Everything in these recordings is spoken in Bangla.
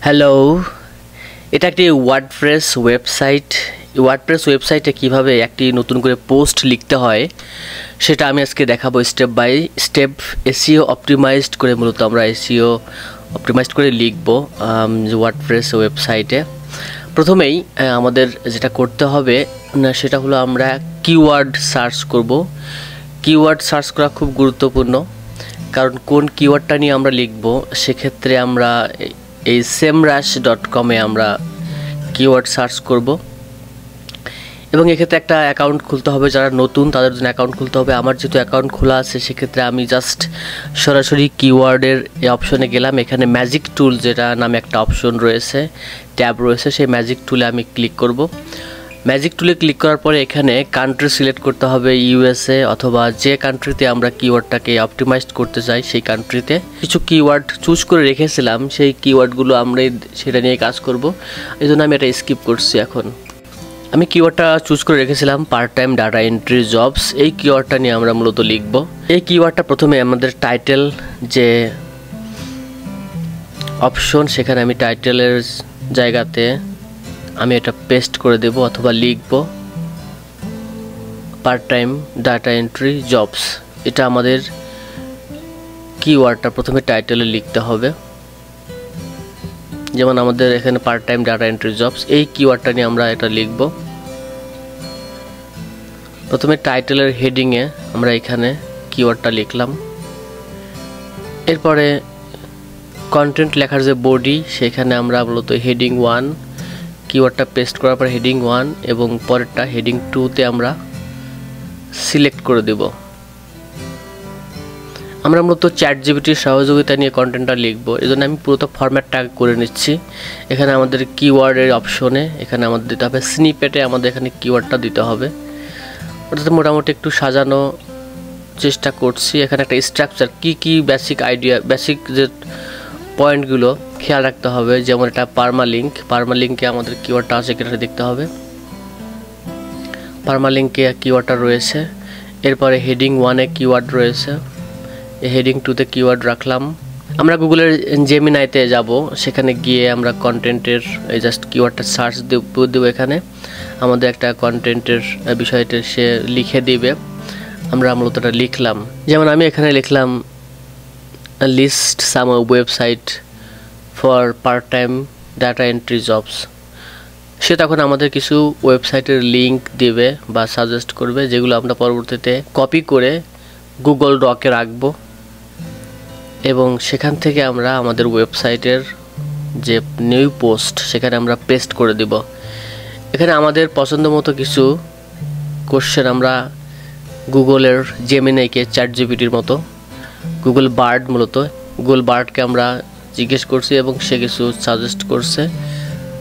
হ্যালো, এটা একটি ওয়ার্ডপ্রেস ওয়েবসাইট। ওয়ার্ডপ্রেস ওয়েবসাইটে কিভাবে একটি নতুন করে পোস্ট লিখতে হয় সেটা আমি আজকে দেখাবো step by step. SEO optimized করে মূলত আমরা এসইও অপটিমাইজড করে লিখব ওয়ার্ডপ্রেস ওয়েবসাইটে। প্রথমেই আমাদের যেটা করতে হবে সেটা হলো আমরা কিওয়ার্ড সার্চ করব। কিওয়ার্ড সার্চ করা খুব গুরুত্বপূর্ণ, কারণ কোন কিওয়ার্ডটা নিয়ে আমরা লিখব সেক্ষেত্রে আমরা এই semrush.com এ আমরা কিওয়ার্ড সার্চ করব এবং এক্ষেত্রে একটা অ্যাকাউন্ট খুলতে হবে। যারা নতুন তাদের জন্য অ্যাকাউন্ট খুলতে হবে। আমার যেহেতু অ্যাকাউন্ট খোলা আছে সেক্ষেত্রে আমি জাস্ট সরাসরি কিওয়ার্ডের এই অপশনে গেলাম। এখানে ম্যাজিক টুল যেটা নামে একটা অপশন রয়েছে, ট্যাব রয়েছে, সেই ম্যাজিক টুলে আমি ক্লিক করব। ম্যাজিক টুলে ক্লিক করার পরে এখানে কান্ট্রি সিলেক্ট করতে হবে, ইউএসএ অথবা যে কান্ট্রিতে আমরা কিওয়ার্ডটাকে অপটিমাইজ করতে চাই সেই কান্ট্রিতে। কিছু কিওয়ার্ড চুজ করে রেখেছিলাম, সেই কিওয়ার্ডগুলো আমরা সেটা নিয়ে কাজ করব। এই জন্য আমি এটা স্কিপ করছি। এখন আমি কিওয়ার্ডটা চুজ করে রেখেছিলাম part time data entry jobs. এই কিওয়ার্ডটা নিয়ে আমরা মূলত লিখব। এই কিওয়ার্ডটা প্রথমে আমাদের টাইটেল যে অপশন, সেখানে আমি টাইটেলের জায়গাতে আমি এটা পেস্ট করে দেব অথবা লিখব part time data entry jobs. এটা আমাদের কিওয়ার্ডটা প্রথমে টাইটেলে লিখতে হবে। যেমন আমাদের এখানে part time data entry jobs, এই কিওয়ার্ডটা নিয়ে আমরা এটা লিখব। প্রথমে টাইটেলের হেডিংয়ে আমরা এখানে কিওয়ার্ডটা লিখলাম। এরপরে কন্টেন্ট লেখার যে বডি, সেখানে আমরা মূলত হেডিং 1 কিওয়ার্ডটা পেস্ট করার পর হেডিং 1 এবং পরেরটা হেডিং 2তে আমরা সিলেক্ট করে দেব। আমরা মূলত চ্যাটজিপিটির সহযোগিতা নিয়ে কন্টেন্টটা লিখব। এজন্য আমি পুরো ফরম্যাটটা করে নিচ্ছি। এখানে আমাদের কিওয়ার্ডের অপশনে এখানে আমাদের দিতে হবে স্নিপেটে, আমাদের এখানে কিওয়ার্ডটা দিতে হবে। ওটাতে মোটামুটি একটু সাজানো চেষ্টা করছি। এখানে একটা স্ট্রাকচার কি বেসিক আইডিয়া, বেসিক যে পয়েন্টগুলো খেয়াল রাখতে হবে। যেমন এটা পারমালিঙ্কে আমাদের কিওয়ার্ডটা আছে কিনা দেখতে হবে। পারমালিঙ্কে কিওয়ার্ডটা রয়েছে। এরপরে হেডিং 1-এ কিওয়ার্ড রয়েছে, হেডিং 2-তে কিওয়ার্ড রাখলাম। আমরা গুগলের জেমিনাইতে যাব, সেখানে গিয়ে আমরা কন্টেন্টের এই জাস্ট কিওয়ার্ডটা সার্চ দেব। এখানে আমাদের একটা কন্টেন্টের বিষয়টা সে লিখে দিবে। আমরা মূলত এটা লিখলাম। যেমন আমি এখানে লিখলাম list some website for part time data entry jobs. সে তখন আমাদের কিছু ওয়েবসাইটের লিঙ্ক দেবে বা সাজেস্ট করবে, যেগুলো আমরা পরবর্তীতে কপি করে গুগল ডকে রাখব এবং সেখান থেকে আমরা আমাদের ওয়েবসাইটের যে নিউ পোস্ট সেখানে আমরা পেস্ট করে দিব। এখানে আমাদের পছন্দ মতো কিছু কোশ্চেন আমরা গুগলের জেমিনাইকে চ্যাটজিপিটির মতো গুগল বার্ডকে আমরা জিজ্ঞেস করছি এবং সে কিছু সাজেস্ট করছে।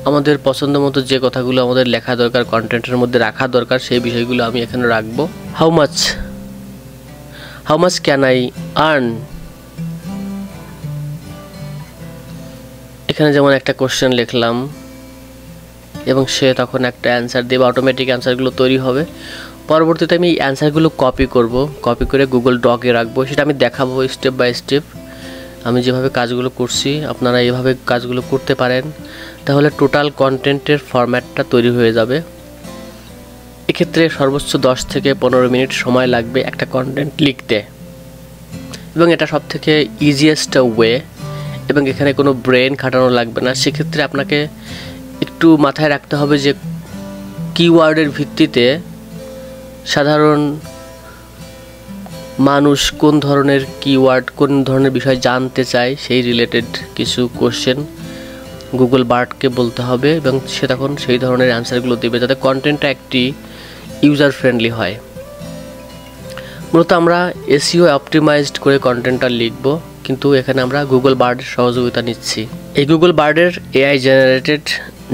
আমাদের পছন্দ মতো যে কথাগুলো আমাদের লেখা দরকার, কন্টেন্টের মধ্যে রাখা দরকার, সেই বিষয়গুলো আমি এখানে রাখবো। How much can I earn. এখানে যেমন একটা কোশ্চেন লিখলাম এবং সে তখন একটা অ্যান্সার দেবে। অটোমেটিক অ্যান্সারগুলো তৈরি হবে। পরবর্তীতে আমি এই অ্যান্সারগুলো কপি করে গুগল ডকে রাখবো। সেটা আমি দেখাবো স্টেপ বাই স্টেপ। আমি যেভাবে কাজগুলো করছি আপনারা এইভাবে কাজগুলো করতে পারেন, তাহলে টোটাল কন্টেন্টের ফরম্যাটটা তৈরি হয়ে যাবে। এক্ষেত্রে সর্বোচ্চ 10 থেকে 15 মিনিট সময় লাগবে একটা কন্টেন্ট লিখতে এবং এটা সবথেকে ইজিয়েস্ট ওয়ে এবং এখানে কোনো ব্রেন খাটানো লাগবে না। সেক্ষেত্রে আপনাকে একটু মাথায় রাখতে হবে যে কিওয়ার্ডের ভিত্তিতে সাধারণ মানুষ কোন ধরনের কিওয়ার্ড, কোন ধরনের বিষয় জানতে চায়, সেই রিলেটেড কিছু কোশ্চেন গুগল বার্ডকে বলতে হবে এবং সে তখন সেই ধরনের অ্যান্সারগুলো দেবে, যাতে কন্টেন্টটা একটি ইউজার ফ্রেন্ডলি হয়। মূলত আমরা এসইও অপটিমাইজড করে কন্টেন্টটা লিখব, কিন্তু এখানে আমরা গুগল বার্ডের সহযোগিতা নিচ্ছি। এই গুগল বার্ডের এআই জেনারেটেড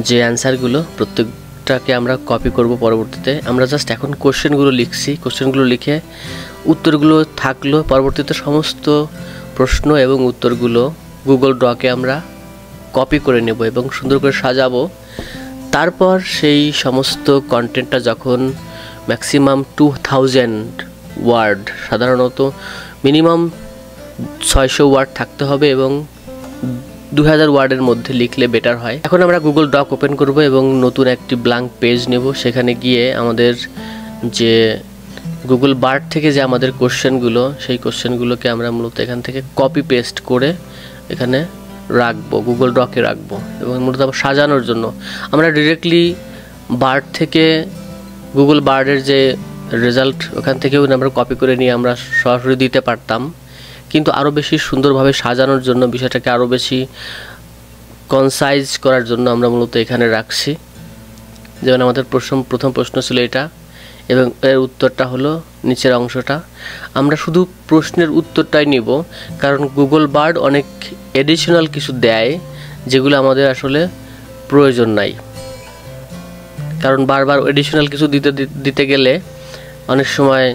যে অ্যান্সারগুলো প্রত্যেকটাকে আমরা কপি করব। পরবর্তীতে আমরা জাস্ট এখন কোশ্চেনগুলো লিখছি, কোশ্চেনগুলো লিখে উত্তরগুলো থাকলো। পরবর্তীতে সমস্ত প্রশ্ন এবং উত্তরগুলো গুগল ডকে আমরা কপি করে নেব এবং সুন্দর করে সাজাবো। তারপর সেই সমস্ত কন্টেন্টটা যখন ম্যাক্সিমাম 2000 ওয়ার্ড, সাধারণত মিনিমাম 600 ওয়ার্ড থাকতে হবে এবং 2000 ওয়ার্ডের মধ্যে লিখলে বেটার হয়। এখন আমরা গুগল ডক ওপেন করব এবং নতুন একটি ব্ল্যাঙ্ক পেজ নেব। সেখানে গিয়ে আমাদের যে গুগল বার্ড থেকে যে আমাদের কোশ্চেনগুলো, সেই কোশ্চেনগুলোকে আমরা মূলত এখান থেকে কপি পেস্ট করে এখানে রাখবো, গুগল ডকে রাখবো। এবং মূলত সাজানোর জন্য আমরা ডিরেক্টলি বার্ড থেকে গুগল বার্ডের যে রেজাল্ট ওখান থেকেও আমরা কপি করে নিয়ে আমরা সরাসরি দিতে পারতাম, কিন্তু আরও বেশি সুন্দরভাবে সাজানোর জন্য, বিষয়টাকে আরও বেশি কনসাইজ করার জন্য আমরা মূলত এখানে রাখছি। যেমন আমাদের প্রথম প্রশ্ন ছিল এটা, এবং এর উত্তরটা হলো নিচের অংশটা। আমরা শুধু প্রশ্নের উত্তরটাই নিব, কারণ গুগল বার্ড অনেক এডিশনাল কিছু দেয় যেগুলো আমাদের আসলে প্রয়োজন নাই। কারণ বারবার এডিশনাল কিছু দিতে গেলে অনেক সময়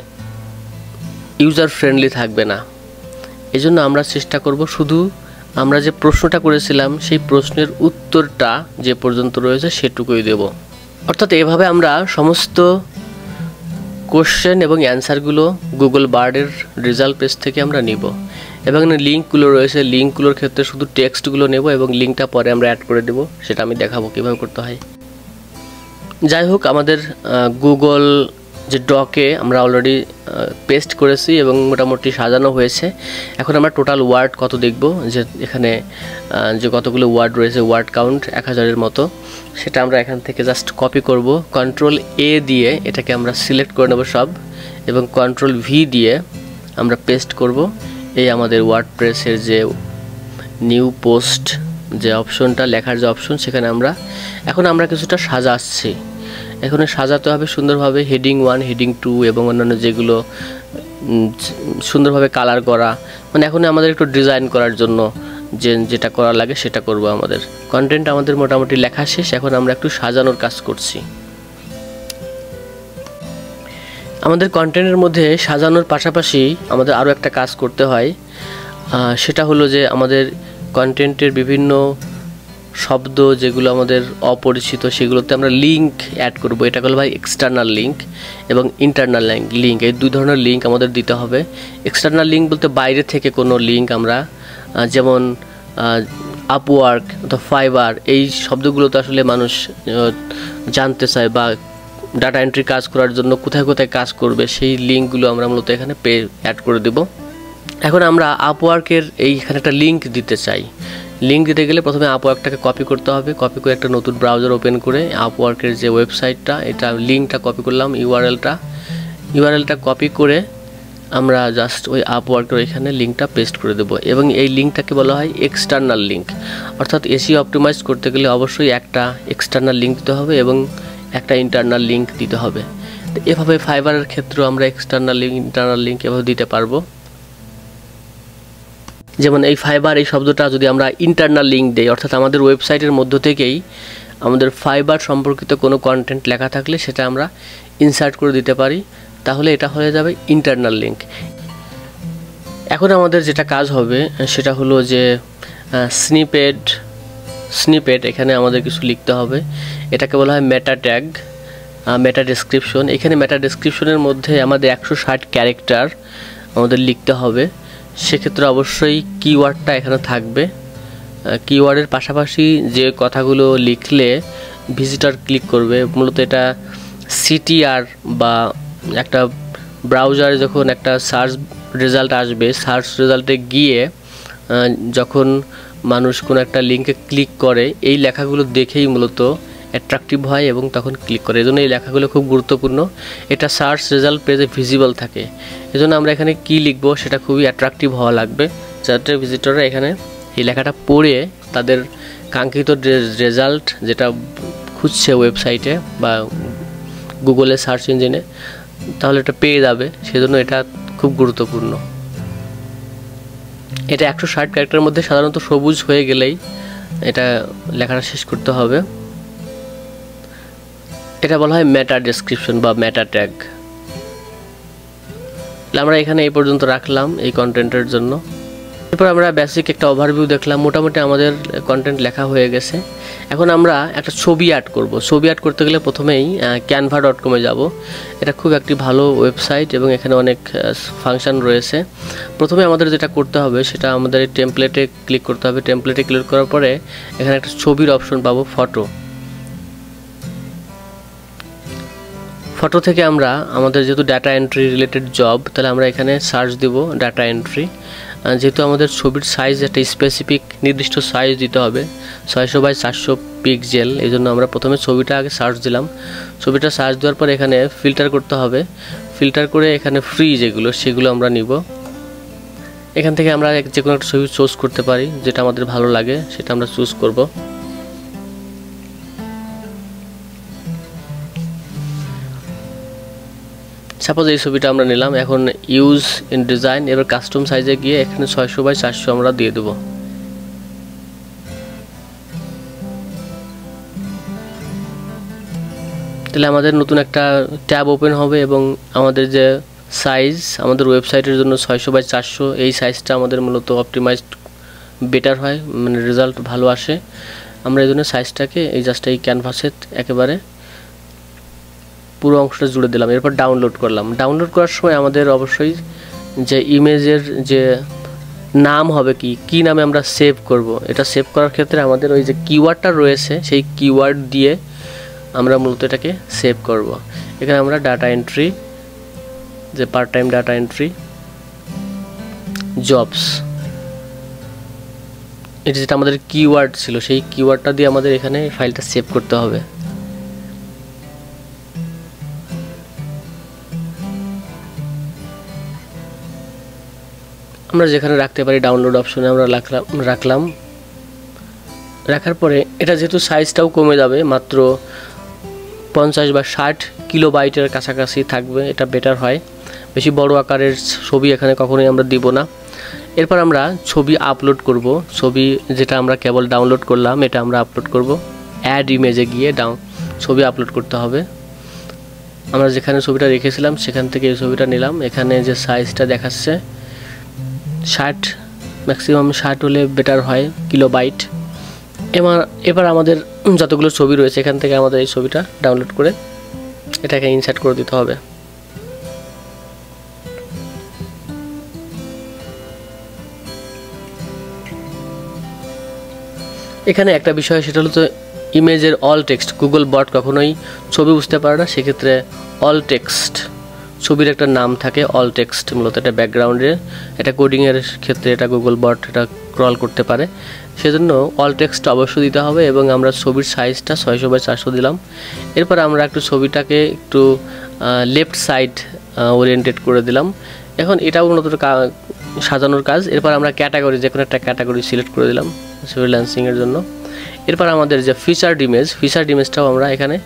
ইউজার ফ্রেন্ডলি থাকবে না। এই জন্য আমরা চেষ্টা করব শুধু আমরা যে প্রশ্নটা করেছিলাম সেই প্রশ্নের উত্তরটা যে পর্যন্ত রয়েছে সেটুকুই দেব। অর্থাৎ এভাবে আমরা সমস্ত কোশ্চেন এবং অ্যান্সারগুলো গুগল বার্ডের রেজাল্ট পেজ থেকে আমরা নিব। এবং লিঙ্কগুলো রয়েছে, লিঙ্কগুলোর ক্ষেত্রে শুধু টেক্সটগুলো নেব এবং লিঙ্কটা পরে আমরা অ্যাড করে দেব। সেটা আমি দেখাবো কীভাবে করতে হয়। যাই হোক, আমাদের গুগল যে ডকে আমরা অলরেডি পেস্ট করেছি এবং মোটামুটি সাজানো হয়েছে। এখন আমরা টোটাল ওয়ার্ড কত দেখব, যে এখানে যে কতগুলো ওয়ার্ড রয়েছে, ওয়ার্ড কাউন্ট 1000-এর মতো, সেটা আমরা এখান থেকে জাস্ট কপি করব। কন্ট্রোল A দিয়ে এটাকে আমরা সিলেক্ট করে নেব সব, এবং কন্ট্রোল V দিয়ে আমরা পেস্ট করব। এই আমাদের ওয়ার্ডপ্রেসের যে নিউ পোস্ট যে অপশনটা, লেখার যে অপশন, সেখানে এখন আমরা কিছুটা সাজাচ্ছি। এখানে সাজাতে হবে সুন্দরভাবে, হেডিং 1, হেডিং 2 এবং অন্যান্য যেগুলো সুন্দরভাবে কালার করা। মানে এখন আমাদের একটু ডিজাইন করার জন্য যেটা করা লাগে সেটা করব। আমাদের কন্টেন্ট আমাদের মোটামুটি লেখা শেষ, এখন আমরা একটু সাজানোর কাজ করছি। আমাদের কন্টেন্টের মধ্যে সাজানোর পাশাপাশি আমাদের আরও একটা কাজ করতে হয়, সেটা হলো যে আমাদের কন্টেন্টের বিভিন্ন শব্দ যেগুলো আমাদের অপরিচিত সেগুলোতে আমরা লিঙ্ক অ্যাড করব। এটা হলো ভাই এক্সটার্নাল লিঙ্ক এবং ইন্টারনাল লিঙ্ক, এই দুই ধরনের লিঙ্ক আমাদের দিতে হবে। এক্সটার্নাল লিঙ্ক বলতে বাইরে থেকে কোনো লিঙ্ক, আমরা যেমন আপওয়ার্ক অথবা ফাইবার, এই শব্দগুলো তো আসলে মানুষ জানতে চায়, বা ডাটা এন্ট্রি কাজ করার জন্য কোথায় কোথায় কাজ করবে সেই লিঙ্কগুলো আমরা মূলত এখানে অ্যাড করে দেব। এখন আমরা আপওয়ার্কের এইখানে একটা লিঙ্ক দিতে চাই। লিঙ্ক দিতে গেলে প্রথমে আপওয়ার্কটাকে কপি করতে হবে। কপি করে একটা নতুন ব্রাউজার ওপেন করে আপওয়ার্কের যে ওয়েবসাইটটা, এটা লিঙ্কটা কপি করলাম, ইউআরএলটা কপি করে আমরা জাস্ট ওই আপওয়ার্কের এখানে লিঙ্কটা পেস্ট করে দেব। এবং এই লিঙ্কটাকে বলা হয় এক্সটার্নাল লিঙ্ক। অর্থাৎ এসইও অপটিমাইজ করতে গেলে অবশ্যই একটা এক্সটার্নাল লিঙ্ক দিতে হবে এবং একটা ইন্টারনাল লিঙ্ক দিতে হবে। তো এভাবে ফাইবারের ক্ষেত্রেও আমরা এক্সটার্নাল লিঙ্ক, ইন্টারনাল লিঙ্ক এভাবে দিতে পারবো। যেমন এই ফাইবার এই শব্দটা যদি আমরা ইন্টারনাল লিঙ্ক দেই, অর্থাৎ আমাদের ওয়েবসাইটের মধ্য থেকেই আমাদের ফাইবার সম্পর্কিত কোনো কন্টেন্ট লেখা থাকলে সেটা আমরা ইনসার্ট করে দিতে পারি, তাহলে এটা হয়ে যাবে ইন্টারনাল লিঙ্ক। এখন আমাদের যেটা কাজ হবে সেটা হলো যে স্নিপেট এখানে আমাদের কিছু লিখতে হবে। এটাকে বলা হয় মেটা ট্যাগ, মেটা ডেসক্রিপশন। এখানে মেটা ডেসক্রিপশনের মধ্যে আমাদের 160 ক্যারেক্টার আমাদের লিখতে হবে। সেক্ষেত্রে অবশ্যই কিওয়ার্ডটা এখানে থাকবে। কিওয়ার্ডের পাশাপাশি যে কথাগুলো লিখলে ভিজিটর ক্লিক করবে, মূলত এটা সিটিআর বা একটা ব্রাউজারে যখন একটা সার্চ রেজাল্ট আসবে, সার্চ রেজাল্টে গিয়ে যখন মানুষ কোনো একটা লিঙ্কে ক্লিক করে, এই লেখাগুলো দেখেই মূলত অ্যাট্রাকটিভ হয় এবং তখন ক্লিক করে। এজন্য এই লেখাগুলো খুব গুরুত্বপূর্ণ, এটা সার্চ রেজাল্ট পেজে ভিজিবল থাকে। এজন্য আমরা এখানে কি লিখব সেটা খুবই অ্যাট্রাকটিভ হওয়া লাগবে, যাতে ভিজিটররা এখানে এই লেখাটা পড়ে তাদের কাঙ্ক্ষিত রেজাল্ট যেটা খুঁজছে ওয়েবসাইটে বা গুগলে সার্চ ইঞ্জিনে, তাহলে এটা পেয়ে যাবে। সেজন্য এটা খুব গুরুত্বপূর্ণ। এটা 160 ক্যারেক্টারের মধ্যে সাধারণত সবুজ হয়ে গেলেই এটা লেখাটা শেষ করতে হবে। এটা বলা হয় মেটা ডেসক্রিপশন বা মেটা ট্যাগ। আমরা এখানে এই পর্যন্ত রাখলাম এই কন্টেন্টের জন্য। এরপর আমরা বেসিক একটা ওভারভিউ দেখলাম, মোটামুটি আমাদের কন্টেন্ট লেখা হয়ে গেছে। এখন আমরা একটা ছবি অ্যাড করব। ছবি অ্যাড করতে গেলে প্রথমেই canva.com-এ যাব। এটা খুব একটি ভালো ওয়েবসাইট এবং এখানে অনেক ফাংশন রয়েছে। প্রথমে আমাদের যেটা করতে হবে সেটা আমাদের এই টেমপ্লেটে ক্লিক করতে হবে। টেমপ্লেটে ক্লিক করার পরে এখানে একটা ছবির অপশন পাবো, ফটো থেকে আমরা আমাদের যেহেতু ডাটা এন্ট্রি রিলেটেড জব, তাহলে আমরা এখানে সার্চ দেব ডাটা এন্ট্রি। যেহেতু আমাদের ছবির সাইজ একটা স্পেসিফিক নির্দিষ্ট সাইজ দিতে হবে 600x400 পিক্সেল, এই জন্য আমরা প্রথমে ছবিটা আগে সার্চ দিলাম। ছবিটা সার্চ দেওয়ার পর এখানে ফিল্টার করতে হবে। ফিল্টার করে এখানে ফ্রি যেগুলো সেগুলো আমরা নিব। এখান থেকে আমরা যে কোনো একটা ছবি চুজ করতে পারি, যেটা আমাদের ভালো লাগে সেটা আমরা চুজ করব। সাপোজ এই ছবিটা আমরা নিলাম। এখন ইউজ ইন ডিজাইন, এবার কাস্টম সাইজে গিয়ে এখানে 600x400 আমরা দিয়ে দেব। তাহলে আমাদের নতুন একটা ট্যাব ওপেন হবে এবং আমাদের যে সাইজ আমাদের ওয়েবসাইটের জন্য 600x400 এই সাইজটা আমাদের মূলত অপটিমাইজড বেটার হয়, মানে রেজাল্ট ভালো আসে। আমরা এই জন্য সাইজটাকে এই জাস্ট এই ক্যানভাসে একেবারে পুরো অংশটা জুড়ে দিলাম। এরপর ডাউনলোড করলাম। ডাউনলোড করার সময় আমাদের অবশ্যই যে ইমেজের যে নাম হবে কি নামে আমরা সেভ করব, এটা সেভ করার ক্ষেত্রে আমাদের ওই যে কিওয়ার্ডটা রয়েছে সেই কিওয়ার্ড দিয়ে আমরা মূলত এটাকে সেভ করব। এখানে আমরা ডাটা এন্ট্রি, যে part time data entry jobs, এটা যেটা আমাদের কিওয়ার্ড ছিল সেই কিওয়ার্ডটা দিয়ে আমাদের এখানে ফাইলটা সেভ করতে হবে। আমরা যেখানে রাখতে পারি ডাউনলোড অপশনে আমরা রাখলাম। রাখার পরে এটা যেহেতু সাইজটাও কমে যাবে, মাত্র 50 বা 60 কিলোবাইটের কাছাকাছি থাকবে, এটা বেটার হয়। বেশি বড় আকারের ছবি এখানে কখনোই আমরা দিব না। এরপর আমরা ছবি আপলোড করব। ছবি যেটা আমরা কেবল ডাউনলোড করলাম এটা আমরা আপলোড করব। অ্যাড ইমেজে গিয়ে ছবি আপলোড করতে হবে। আমরা যেখানে ছবিটা রেখেছিলাম সেখান থেকে এই ছবিটা নিলাম। এখানে যে সাইজটা দেখাচ্ছে 60, ম্যাক্সিমাম 60 হলে বেটার হয় কিলোবাইট। এবার আমাদের যতগুলো ছবি রয়েছে এখান থেকে আমাদের এই ছবিটা ডাউনলোড করে এটাকে ইনসার্ট করে দিতে হবে। এখানে একটা বিষয় সেটা হলো তো ইমেজের অল টেক্সট, গুগল বট কখনোই ছবি বুঝতে পারে না, সেক্ষেত্রে অল টেক্সট ছবির একটা নাম থাকে অল টেক্সট, মূলত এটা ব্যাকগ্রাউন্ডে এটা কোডিংয়ের ক্ষেত্রে এটা গুগল বট এটা ক্রল করতে পারে, সেজন্য অল টেক্সট অবশ্যই দিতে হবে। এবং আমরা ছবির সাইজটা 600x400 দিলাম। এরপর আমরা একটু ছবিটাকে একটু লেফট সাইড ওরিয়েন্টেড করে দিলাম। এখন এটাও মূলত সাজানোর কাজ। এরপর আমরা ক্যাটাগরি, যে কোনো একটা ক্যাটাগরি সিলেক্ট করে দিলাম ফ্রিল্যান্সিংয়ের জন্য। এরপর আমাদের যে ফিচার্ড ইমেজটাও আমরা এখানে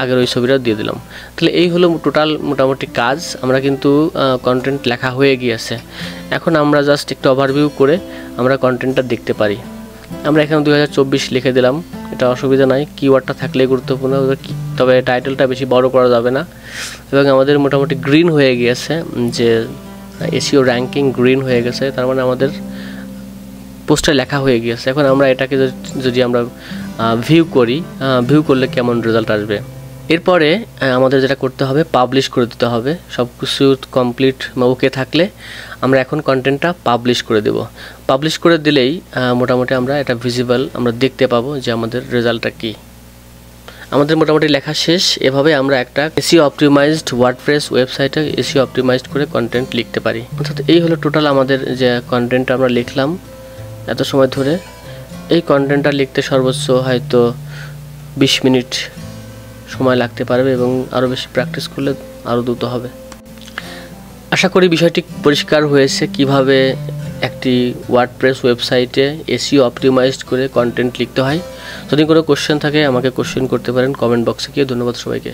আগের ওই ছবিটা দিয়ে দিলাম। তাহলে এই হলো টোটাল মোটামুটি কাজ। আমরা কিন্তু কন্টেন্ট লেখা হয়ে গিয়েছে। এখন আমরা জাস্ট একটু ওভারভিউ করে আমরা কন্টেন্টটা দেখতে পারি। আমরা এখানে 2024 লিখে দিলাম, এটা অসুবিধা নাই, কিওয়ার্ডটা থাকলে গুরুত্বপূর্ণ, তবে টাইটেলটা বেশি বড় করা যাবে না। এবং আমাদের মোটামুটি গ্রিন হয়ে গিয়েছে, যে এসইও র্যাঙ্কিং গ্রিন হয়ে গেছে, তার মানে আমাদের পোস্টে লেখা হয়ে গিয়েছে। এখন আমরা এটাকে যদি আমরা ভিউ করলে কেমন রেজাল্ট আসবে। এরপরে আমাদের যেটা করতে হবে পাবলিশ করে দিতে হবে। সব কিছু কমপ্লিট ওকে থাকলে আমরা এখন কন্টেন্টটা পাবলিশ করে দেব। পাবলিশ করে দিলেই মোটামুটি আমরা এটা ভিজিবল আমরা দেখতে পাবো যে আমাদের রেজাল্টটা কী। আমাদের মোটামুটি লেখা শেষ। এভাবে আমরা একটা এসইও অপটিমাইজড ওয়ার্ডপ্রেস ওয়েবসাইটে এসইও অপটিমাইজড করে কন্টেন্ট লিখতে পারি। অর্থাৎ এই হলো টোটাল আমাদের যে কন্টেন্ট আমরা লিখলাম এত সময় ধরে। এই কন্টেন্টটা লিখতে সর্বোচ্চ হয়তো 20 মিনিট সময় লাগতে পারবে এবং আরও বেশি প্র্যাকটিস করলে আরও দ্রুত হবে। আশা করি বিষয়টি পরিষ্কার হয়েছে কিভাবে একটি ওয়ার্ডপ্রেস ওয়েবসাইটে এসইও অপটিমাইজড করে কন্টেন্ট লিখতে হয়। যদি কোনো কোশ্চেন থাকে আমাকে কোশ্চেন করতে পারেন কমেন্ট বক্সে গিয়ে। ধন্যবাদ সবাইকে।